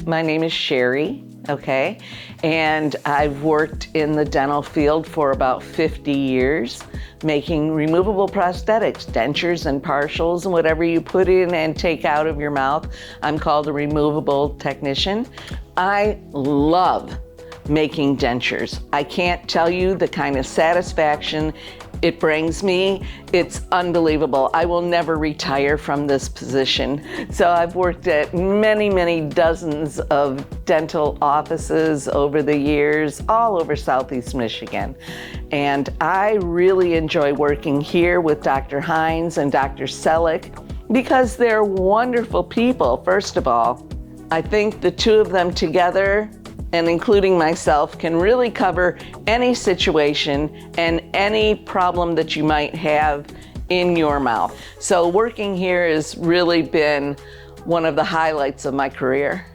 My name is Sherry, okay? And I've worked in the dental field for about 50 years, making removable prosthetics, dentures and partials, and whatever you put in and take out of your mouth. I'm called a removable technician. I love making dentures. I can't tell you the kind of satisfaction it brings me. It's unbelievable. I will never retire from this position. So I've worked at many dozens of dental offices over the years, all over Southeast Michigan. And I really enjoy working here with Dr. Hines and Dr. Seluk because they're wonderful people, first of all. I think the two of them together, and including myself, can really cover any situation and any problem that you might have in your mouth. So working here has really been one of the highlights of my career.